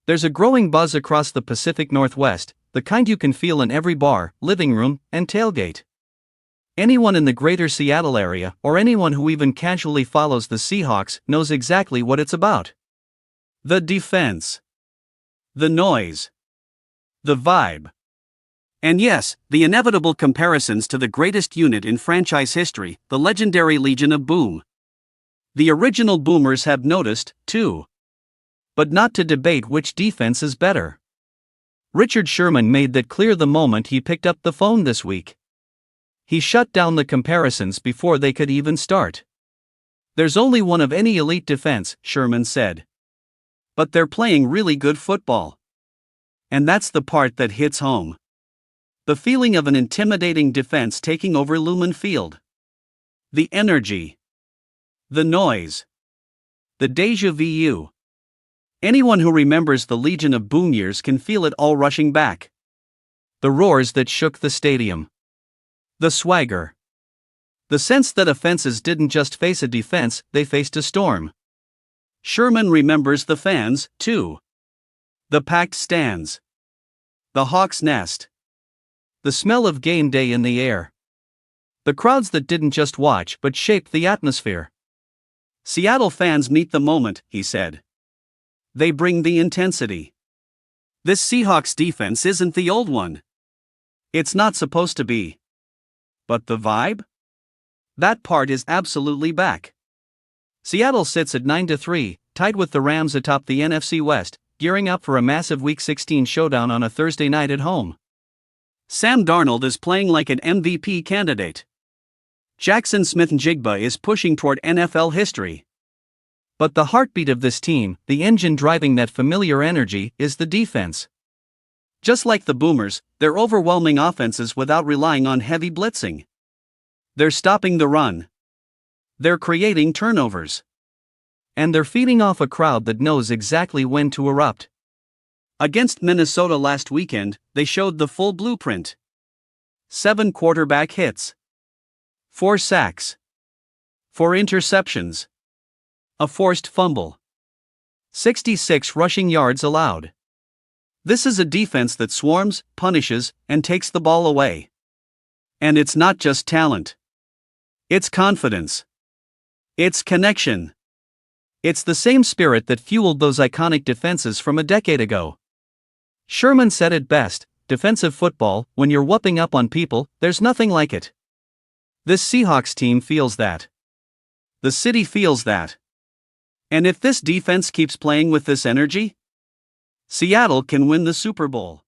There's a growing buzz across the Pacific Northwest, the kind you can feel in every bar, living room, and tailgate. Anyone in the greater Seattle area, or anyone who even casually follows the Seahawks, knows exactly what it's about. The defense. The noise. The vibe. And yes, the inevitable comparisons to the greatest unit in franchise history, the legendary Legion of Boom. The original Boomers have noticed, too. But not to debate which defense is better. Richard Sherman made that clear the moment he picked up the phone this week. He shut down the comparisons before they could even start. There's only one of any elite defense, Sherman said. But they're playing really good football. And that's the part that hits home. The feeling of an intimidating defense taking over Lumen Field. The energy. The noise. The déjà vu. Anyone who remembers the Legion of Boom years can feel it all rushing back. The roars that shook the stadium. The swagger. The sense that offenses didn't just face a defense, they faced a storm. Sherman remembers the fans, too. The packed stands. The Hawks' nest. The smell of game day in the air. The crowds that didn't just watch but shaped the atmosphere. Seattle fans meet the moment, he said. They bring the intensity. This Seahawks defense isn't the old one. It's not supposed to be. But the vibe? That part is absolutely back. Seattle sits at 9-3, tied with the Rams atop the NFC West, gearing up for a massive Week 16 showdown on a Thursday night at home. Sam Darnold is playing like an MVP candidate. Jaxon Smith-Njigba is pushing toward NFL history. But the heartbeat of this team, the engine driving that familiar energy, is the defense. Just like the Boomers, they're overwhelming offenses without relying on heavy blitzing. They're stopping the run. They're creating turnovers. And they're feeding off a crowd that knows exactly when to erupt. Against Minnesota last weekend, they showed the full blueprint. 7 quarterback hits. 4 sacks. 4 interceptions. A forced fumble. 66 rushing yards allowed. This is a defense that swarms, punishes, and takes the ball away. And it's not just talent. It's confidence. It's connection. It's the same spirit that fueled those iconic defenses from a decade ago. Sherman said it best, defensive football, when you're whooping up on people, there's nothing like it. This Seahawks team feels that. The city feels that. And if this defense keeps playing with this energy, Seattle can win the Super Bowl.